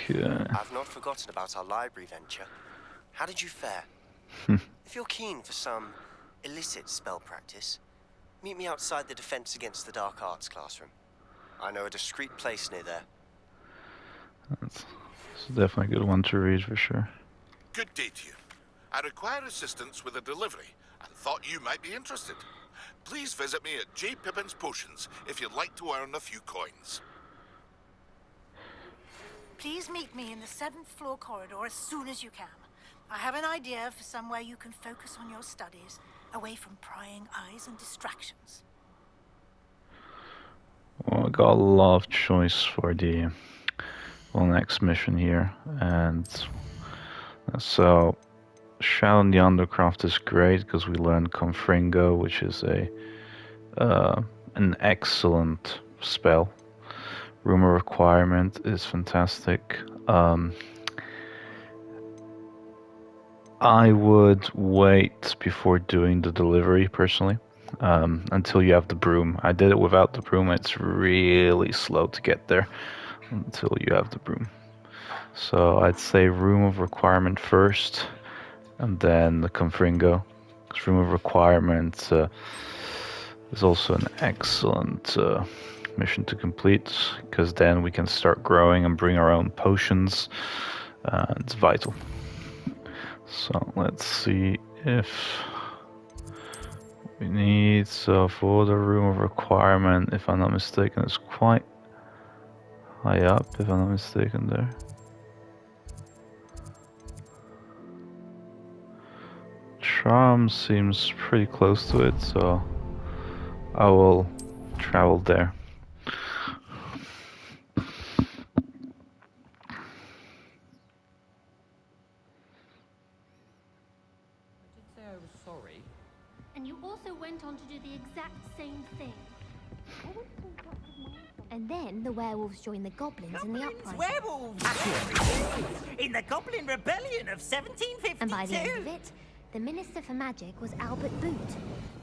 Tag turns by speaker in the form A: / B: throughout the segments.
A: Okay.
B: I've not forgotten about our library venture. How did you fare? If you're keen for some illicit spell practice, meet me outside the Defense Against the Dark Arts classroom. I know a discreet place near there.
A: That's definitely a good one to read for sure.
C: Good day to you. I require assistance with a delivery and thought you might be interested. Please visit me at J. Pippin's Potions if you'd like to earn a few coins.
D: Please meet me in the 7th floor corridor as soon as you can. I have an idea for somewhere you can focus on your studies, away from prying eyes and distractions.
A: Well, I got a lot of choice for the next mission here, and so Shadow in the Undercroft is great because we learned Confringo, which is an excellent spell. Rumor Requirement is fantastic. I would wait before doing the delivery personally, until you have the broom. I did it without the broom. It's really slow to get there until you have the broom. So I'd say Room of Requirement first, and then the Confringo. Because Room of Requirement is also an excellent mission to complete, because then we can start growing and bring our own potions. It's vital. So let's see if we need, so for the Room of Requirement, if I'm not mistaken, it's quite high up, if I'm not mistaken there. Charm seems pretty close to it, so I will travel there.
E: And you also went on to do the exact same thing. And then the werewolves joined the goblins in the uprising.
F: Werewolves! In the Goblin Rebellion of 1752!
E: And by the end of it, the Minister for Magic was Albert Boot.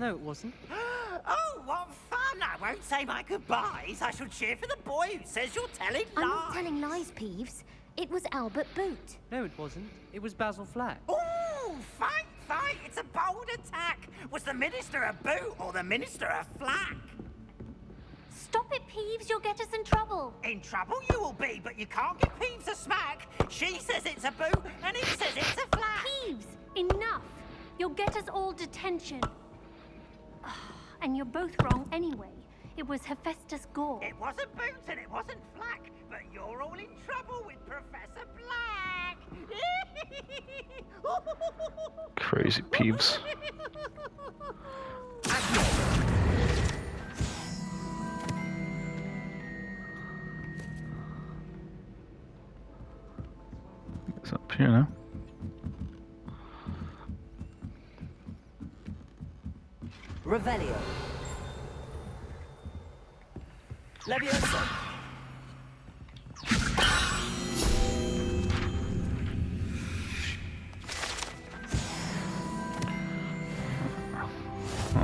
G: No, it wasn't.
F: Oh, what fun! I won't say my goodbyes. I shall cheer for the boy who says you're telling lies.
E: I'm not telling lies, Peeves. It was Albert Boot.
G: No, it wasn't. It was Basil Flack.
F: Ooh, fight, fight! It's a bold attack. Was the Minister a boot or the Minister a flack?
E: Stop it, Peeves. You'll get us in trouble.
F: In trouble you will be, but you can't give Peeves a smack. She says it's a boot, and he says it's a flack.
E: Peeves, enough. You'll get us all detention. And you're both wrong anyway. It was Hephaestus Gore.
F: It wasn't boot and it wasn't flack, but you're all in trouble with Professor Black.
A: Crazy Peeves. It's up here now.
H: Revelio. Leviosa.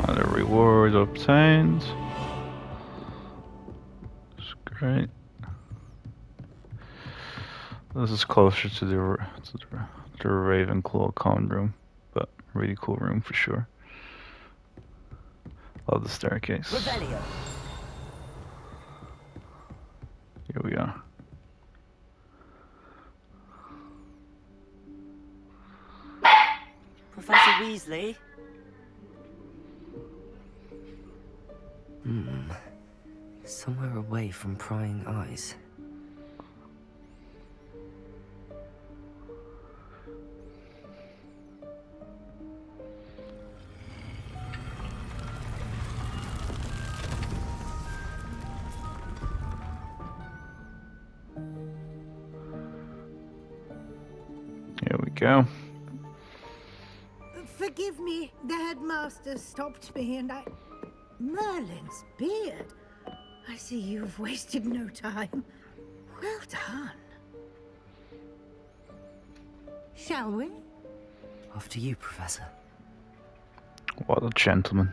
A: The reward obtained. That's great. This is closer to the Ravenclaw common room, but really cool room for sure. Love the staircase.
H: Revelio.
A: Here we are.
H: Professor Weasley. Somewhere away from prying eyes.
A: Here we go.
D: Forgive me, the headmaster stopped me and I... Merlin's beard. I see you've wasted no time. Well done. Shall we?
H: After you, Professor.
A: What a gentleman.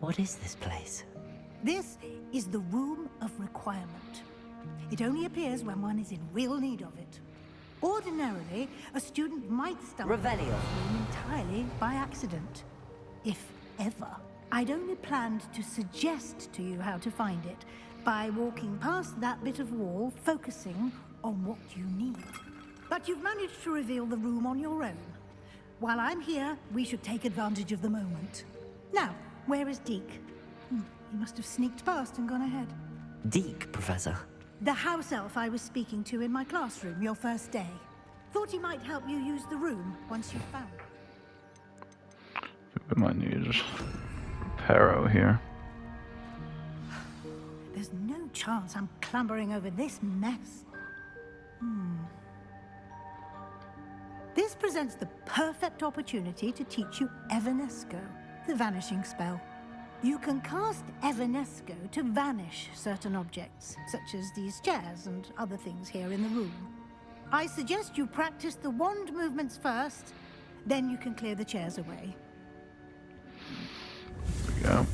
H: What is this place?
D: This is the Room of Requirement. It only appears when one is in real need of it. Ordinarily, a student might stumble upon
H: Revelio.
D: this room entirely by accident. If ever. I'd only planned to suggest to you how to find it by walking past that bit of wall, focusing on what you need. But you've managed to reveal the room on your own. While I'm here, we should take advantage of the moment. Now, where is Deke? He must have sneaked past and gone ahead.
H: Deke, Professor.
D: The house elf I was speaking to in my classroom your first day. Thought he might help you use the room once you've found it.
A: We might need Reparo here.
D: There's no chance I'm clambering over this mess. This presents the perfect opportunity to teach you Evanesco, the vanishing spell. You can cast Evanesco to vanish certain objects, such as these chairs and other things here in the room. I suggest you practice the wand movements first, then you can clear the chairs away.
A: There we go.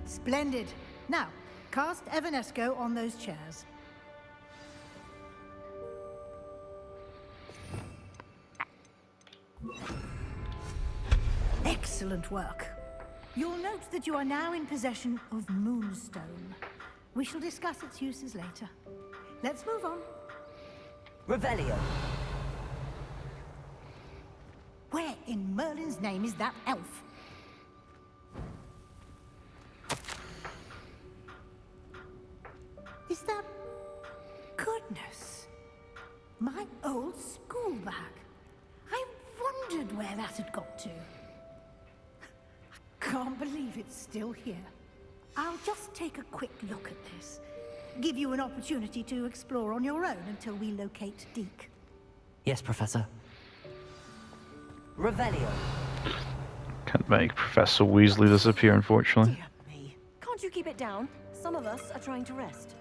D: Splendid. Now, cast Evanesco on those chairs. Excellent work. You'll note that you are now in possession of Moonstone. We shall discuss its uses later. Let's move on.
H: Revelio.
D: Where in Merlin's name is that elf? Is that... Goodness. My old school bag. I wondered where that had got to. I can't believe it's still here. I'll just take a quick look at this. Give you an opportunity to explore on your own until we locate Deke.
H: Yes, Professor. Revelio.
A: Can't make Professor Weasley disappear, unfortunately.
I: Dear me. Can't you keep it down? Some of us are trying to rest.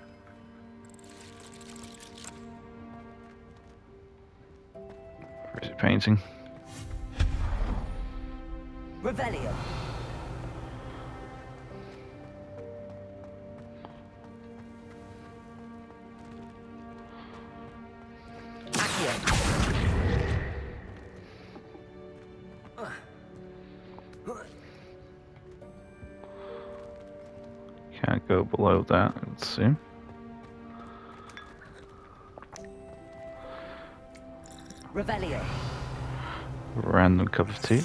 A: Where is he painting?
H: Revelio.
A: Can't go below that, let's see.
H: Revelio.
A: Random cup of tea.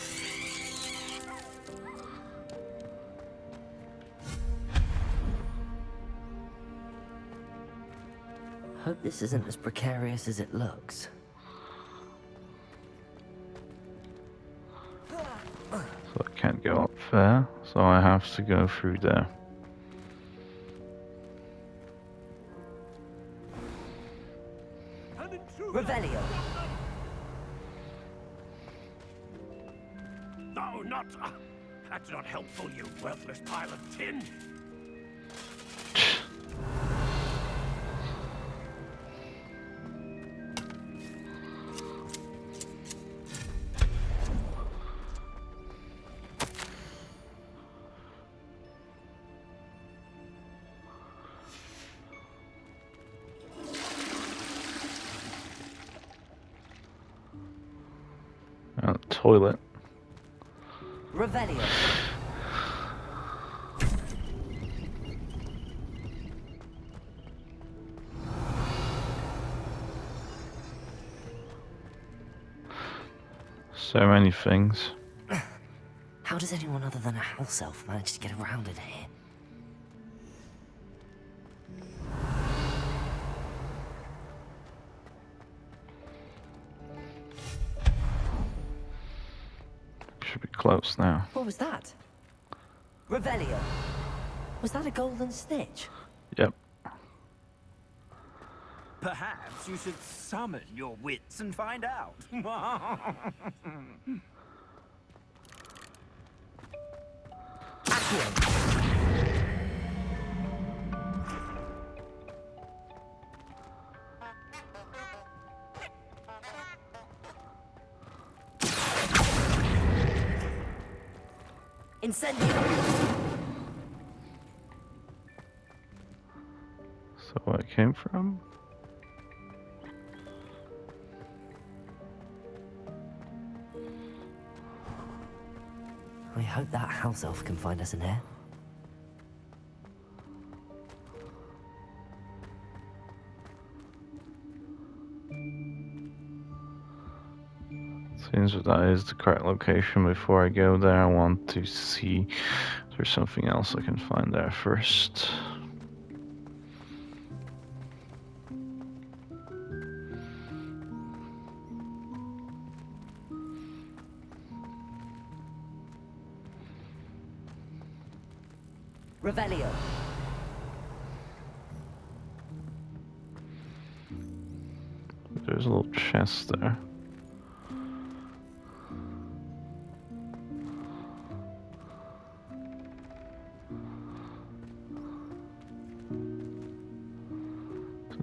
H: Hope this isn't as precarious as it looks.
A: So I can't go up there, so I have to go through there.
H: Revelio.
F: No, not... that's not helpful, you worthless pile of tin.
A: Toilet.
H: Revelio.
A: So many things.
H: How does anyone other than a house elf manage to get around in here?
A: Should be close now.
H: What was that? Revelio. Was that a golden snitch?
A: Yep.
F: Perhaps you should summon your wits and find out.
H: Accio. Incendio!
A: So where it came from?
H: I hope that house elf can find us in here.
A: Seems that that is the correct location. Before I go there, I want to see if there's something else I can find there first.
H: Revelio.
A: There's a little chest there.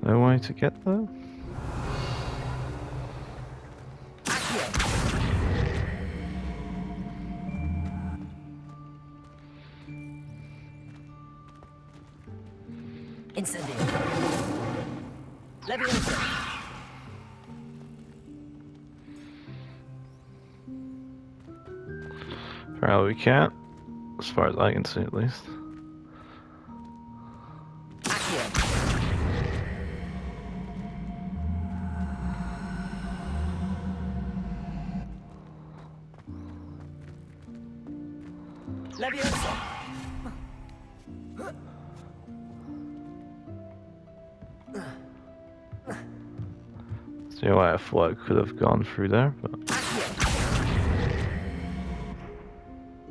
A: No way to get there?
H: Incendio. Leviosa.
A: Probably can't, as far as I can see at least.
H: Leviosa.
A: See why I thought I could have gone through there, but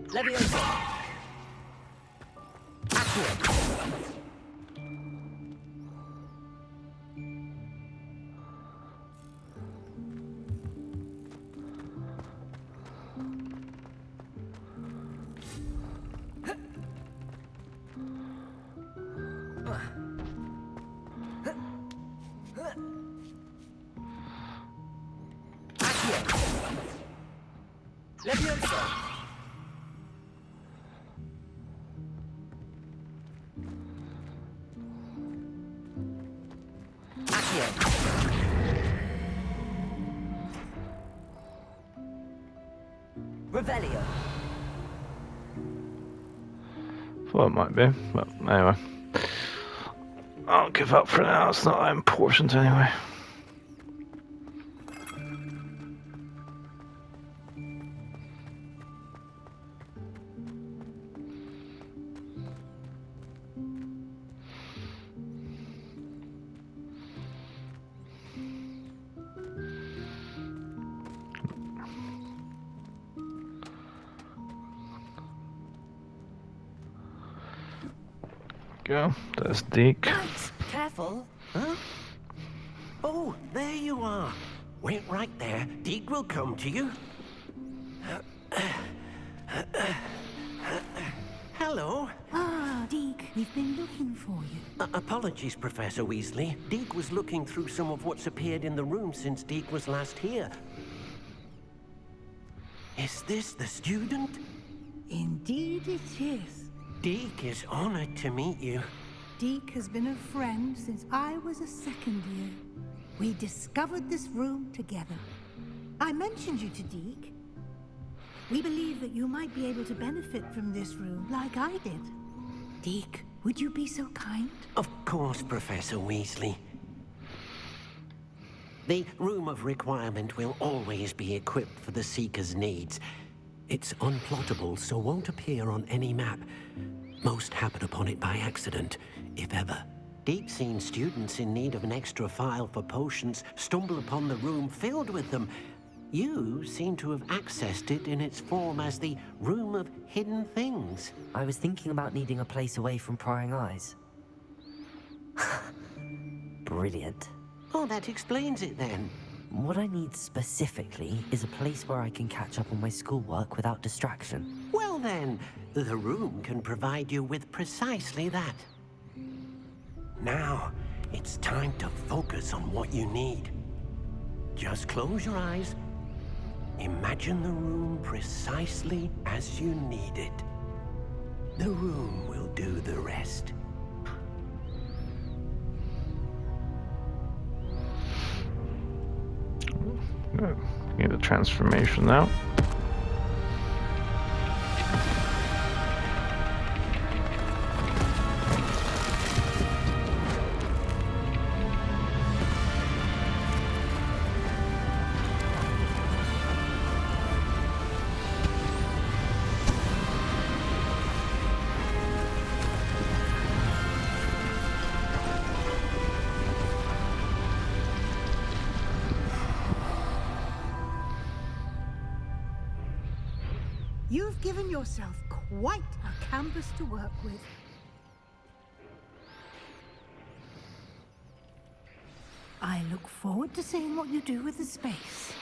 H: Leviosa. Leviosa. Revelio.
A: thought it might be, but anyway. I'll give up for now, it's not that important anyway. Go, there's Deke.
H: Right, careful.
J: Huh? Oh, there you are. Wait right there. Deke will come to you. Hello.
D: Ah, Deke, we've been looking for you.
J: Apologies, Professor Weasley. Deke was looking through some of what's appeared in the room since Deke was last here. Is this the student?
D: Indeed it is.
J: Deke is honored to meet you.
D: Deke has been a friend since I was a second year. We discovered this room together. I mentioned you to Deke. We believe that you might be able to benefit from this room like I did. Deke, would you be so kind?
J: Of course, Professor Weasley. The Room of Requirement will always be equipped for the Seeker's needs. It's unplottable, so won't appear on any map. Most happen upon it by accident, if ever. Deep-seen students in need of an extra file for potions stumble upon the room filled with them. You seem to have accessed it in its form as the Room of Hidden Things.
H: I was thinking about needing a place away from prying eyes. Brilliant.
J: Oh, that explains it then.
H: What I need specifically is a place where I can catch up on my schoolwork without distraction.
J: Well then, the room can provide you with precisely that. Now, it's time to focus on what you need. Just close your eyes. Imagine the room precisely as you need it. The room will do the rest.
A: Get a transformation now.
D: You've given yourself quite a canvas to work with. I look forward to seeing what you do with the space.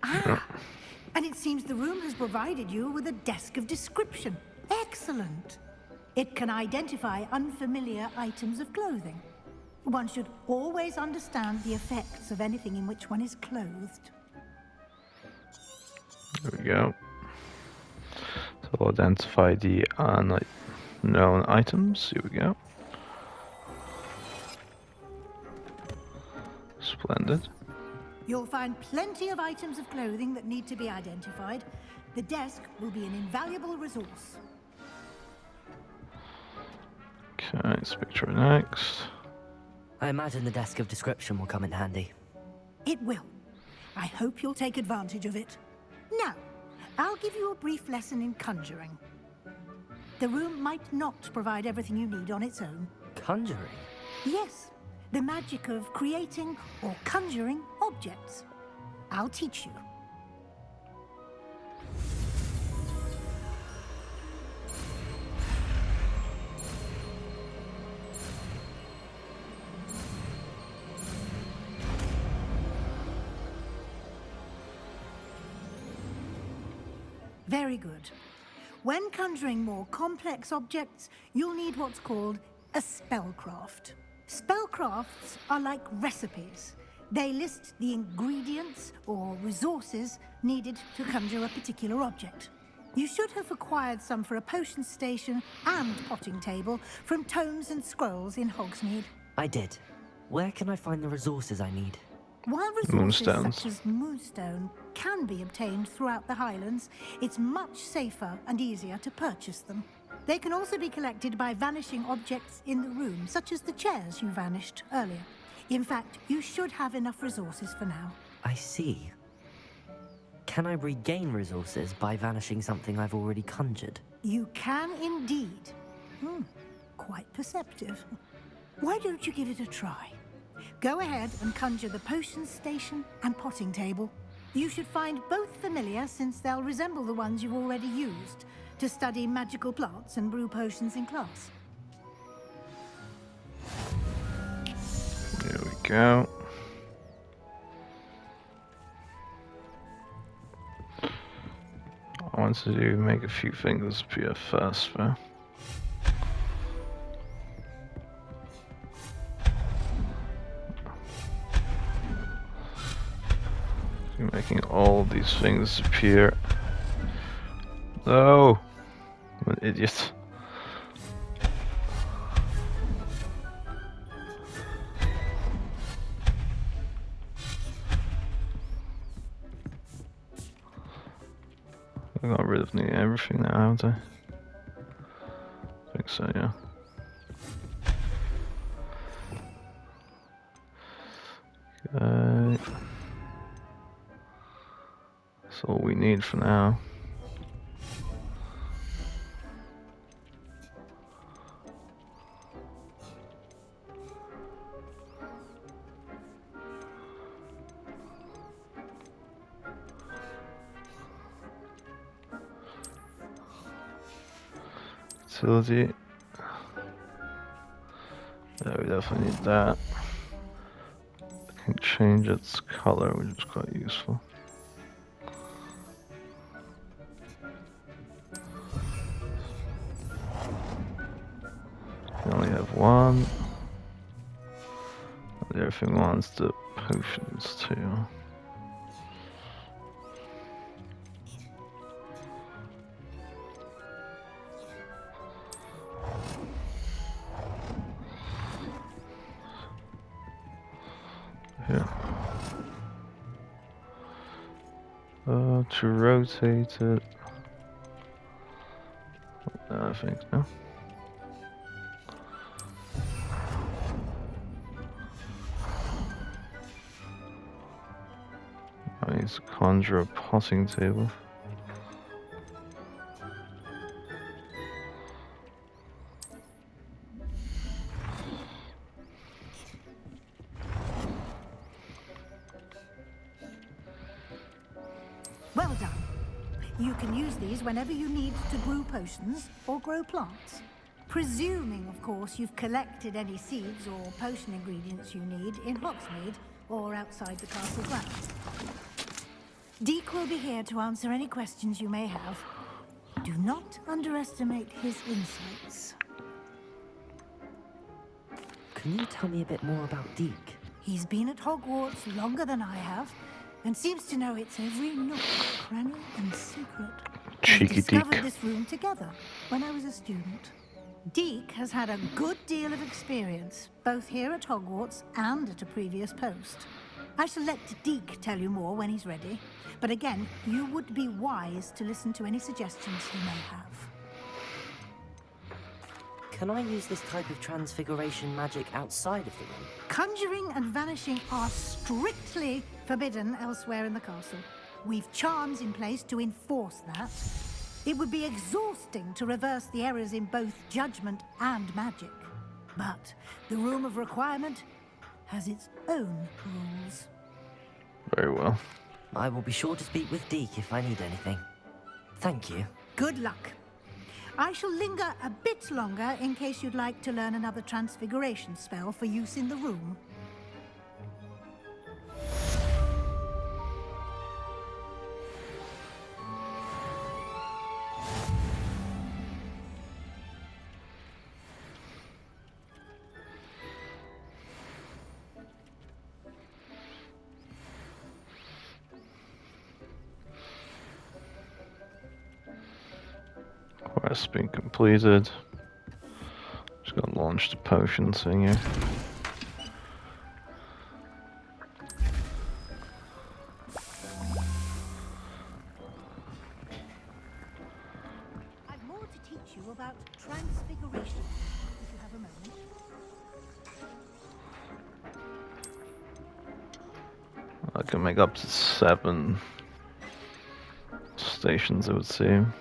D: And it seems the room has provided you with a desk of description. Excellent. It can identify unfamiliar items of clothing. One should always understand the effects of anything in which one is clothed.
A: There we go. So we'll identify the unknown items. Here we go. Splendid.
D: You'll find plenty of items of clothing that need to be identified. The desk will be an invaluable resource.
A: Okay, picture next.
H: I imagine the desk of description will come in handy.
D: It will. I hope you'll take advantage of it. Now, I'll give you a brief lesson in conjuring. The room might not provide everything you need on its own.
H: Conjuring?
D: Yes, the magic of creating or conjuring objects. I'll teach you. Very good. When conjuring more complex objects, you'll need what's called a spellcraft. Spellcrafts are like recipes. They list the ingredients or resources needed to conjure a particular object. You should have acquired some for a potion station and potting table from tomes and scrolls in Hogsmeade.
H: I did. Where can I find the resources I need?
D: While resources such as moonstone can be obtained throughout the Highlands, it's much safer and easier to purchase them. They can also be collected by vanishing objects in the room, such as the chairs you vanished earlier. In fact, you should have enough resources for now.
H: I see. Can I regain resources by vanishing something I've already conjured?
D: You can indeed. Quite perceptive. Why don't you give it a try? Go ahead and conjure the potion station and potting table. You should find both familiar, since they'll resemble the ones you've already used to study magical plants and brew potions in class.
A: There we go. I want to make a few things appear first, though. You're making all these things appear. No! I'm an idiot. I got rid of nearly everything now, haven't I? I think so, yeah. Okay. That's all we need for now. Utility. Yeah, we definitely need that. I can change its color, which is quite useful. We only have one. And everything wants the potions too. Yeah. To rotate it. I think no. I need to conjure a potting table.
D: Well done. You can use these whenever you need to brew potions or grow plants. Presuming, of course, you've collected any seeds or potion ingredients you need in Hogsmeade or outside the castle grounds. Deek will be here to answer any questions you may have. Do not underestimate his insights.
H: Can you tell me a bit more about Deke?
D: He's been at Hogwarts longer than I have, and seems to know its every nook, cranny, and secret.
A: Cheeky
D: We discovered
A: Deke.
D: this room together when I was a student. Deke has had a good deal of experience, both here at Hogwarts and at a previous post. I shall let Deke tell you more when he's ready, but again, you would be wise to listen to any suggestions he may have.
H: Can I use this type of transfiguration magic outside of the room?
D: Conjuring and vanishing are strictly forbidden elsewhere in the castle. We've charms in place to enforce that. It would be exhausting to reverse the errors in both judgment and magic. But the Room of Requirement has its own rules.
A: Very well.
H: I will be sure to speak with Deke if I need anything. Thank you.
D: Good luck. I shall linger a bit longer in case you'd like to learn another transfiguration spell for use in the room.
A: Quest been completed. Just gonna launch the potion thing here.
D: I've more to teach you about transfiguration, if you have a moment.
A: I can make up to 7 stations, it would seem.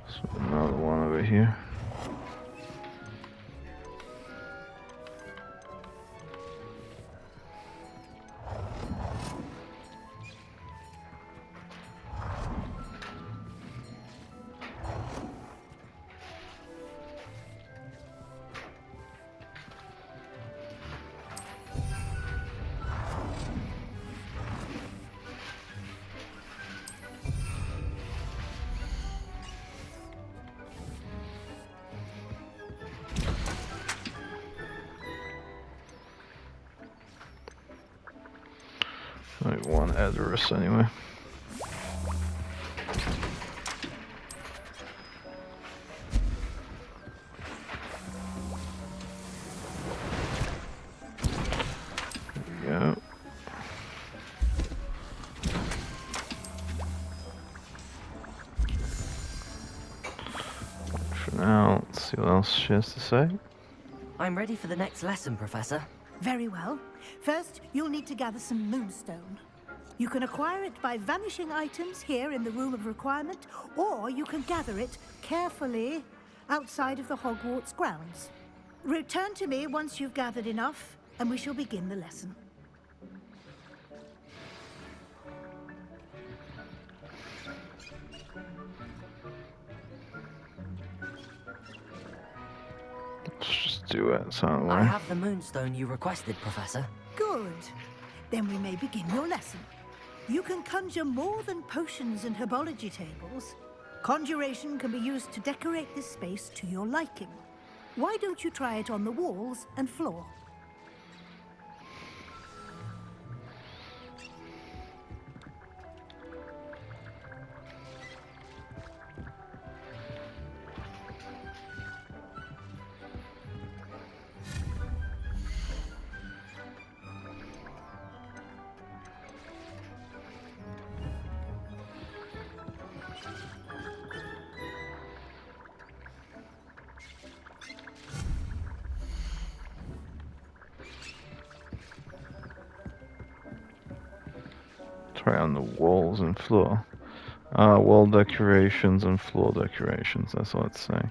A: So another one over here. Like one address anyway. There we go. For now, let's see what else she has to say.
H: I'm ready for the next lesson, Professor.
D: Very well. First, you'll need to gather some moonstone. You can acquire it by vanishing items here in the Room of Requirement, or you can gather it carefully outside of the Hogwarts grounds. Return to me once you've gathered enough, and we shall begin the lesson.
A: Let's just do it, sound
H: I
A: way.
H: have the moonstone you requested, Professor.
D: Good. Then we may begin your lesson. You can conjure more than potions and herbology tables. Conjuration can be used to decorate this space to your liking. Why don't you try it on the walls and floor?
A: Try on the walls and floor. Wall decorations and floor decorations, that's what it's saying.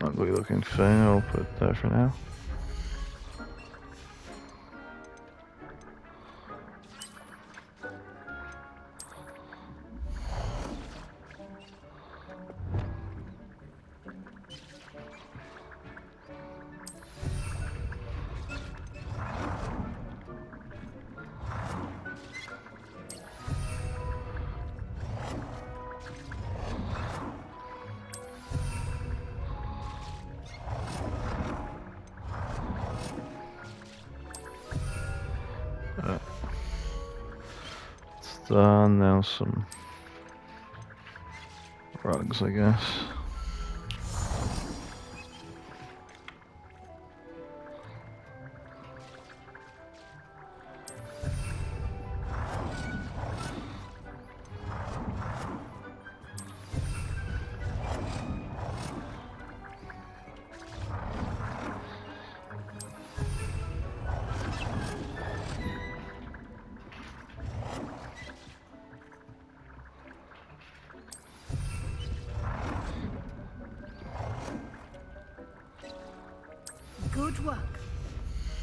A: Ugly looking thing, I'll put it there for now. It's done, now some rugs, I guess.
D: Good work.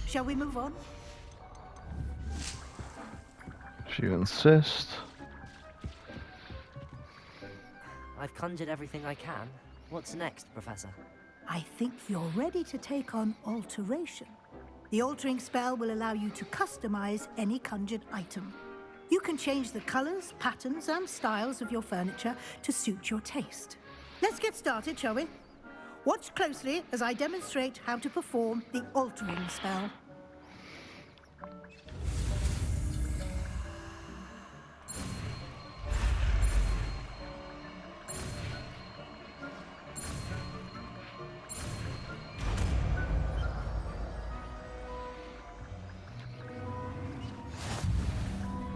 D: Shall we move on?
A: If you insist.
H: I've conjured everything I can. What's next, Professor?
D: I think you're ready to take on alteration. The altering spell will allow you to customize any conjured item. You can change the colors, patterns, and styles of your furniture to suit your taste. Let's get started, shall we? Watch closely as I demonstrate how to perform the altering spell.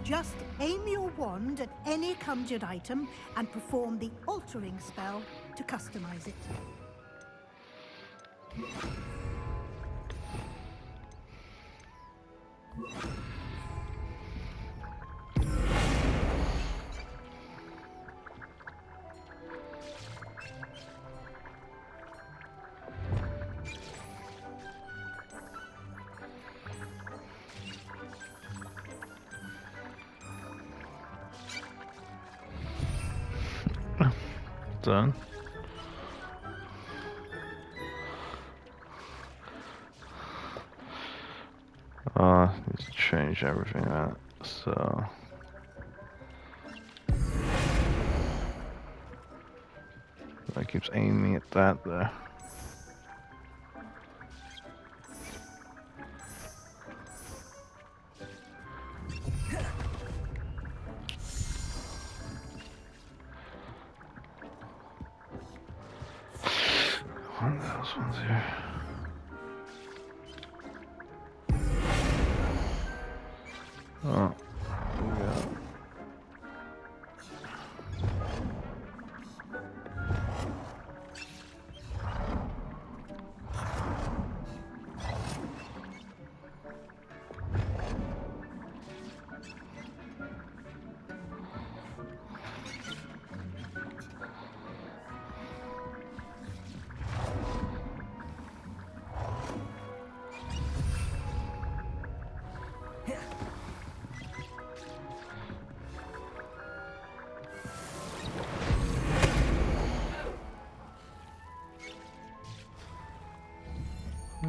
D: Just aim your wand at any conjured item and perform the altering spell to customize it.
A: Done. Need to change everything out, so that keeps aiming at that there. One of those ones here. Oh, we got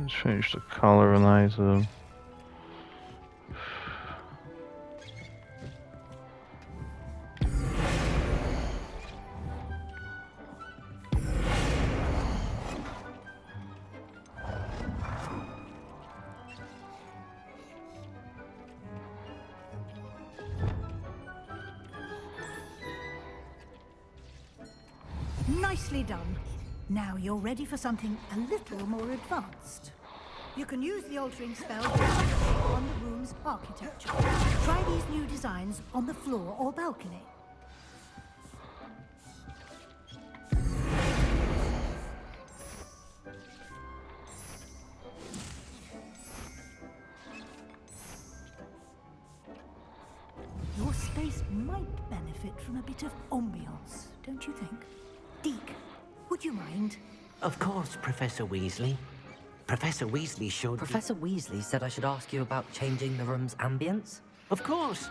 A: Change the color of an item.
D: Nicely done. Now you're ready for something a little more advanced. You can use the altering spell on the room's architecture. Try these new designs on the floor or balcony. Your space might benefit from a bit of ambiance, don't you think? Deke, would you mind?
J: Of course, Professor Weasley. Professor Weasley showed
H: Professor Weasley said I should ask you about changing the room's ambience.
J: Of course.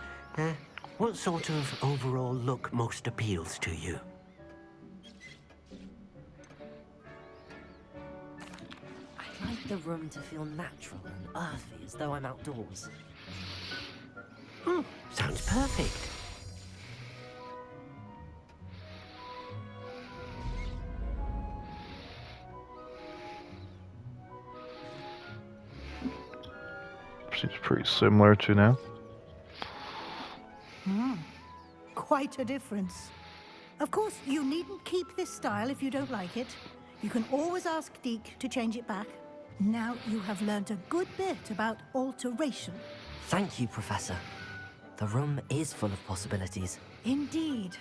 J: What sort of overall look most appeals to you?
H: I like the room to feel natural and earthy, as though I'm outdoors.
J: Sounds perfect.
A: Seems pretty similar to now.
D: Quite a difference. Of course, you needn't keep this style if you don't like it. You can always ask Deke to change it back. Now you have learned a good bit about alteration.
H: Thank you, Professor. The room is full of possibilities.
D: Indeed.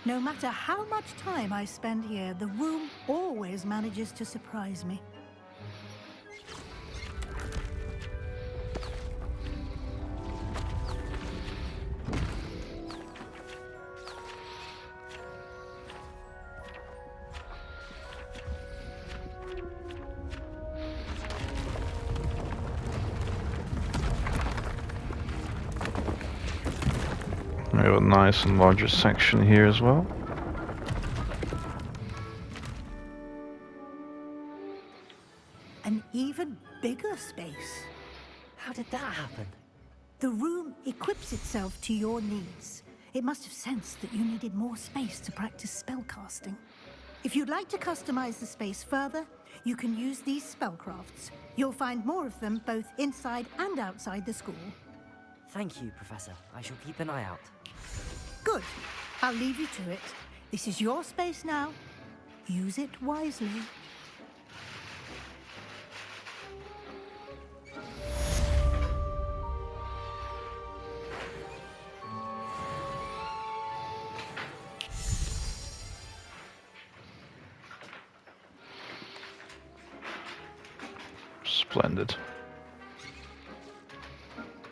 D: No matter how much time I spend here, the room always manages to surprise me.
A: We have a nice and larger section here as well.
D: An even bigger space.
H: How did that happen?
D: The room equips itself to your needs. It must have sensed that you needed more space to practice spellcasting. If you'd like to customize the space further, you can use these spellcrafts. You'll find more of them both inside and outside the school.
H: Thank you, Professor. I shall keep an eye out.
D: Good. I'll leave you to it. This is your space now. Use it wisely.
A: Splendid.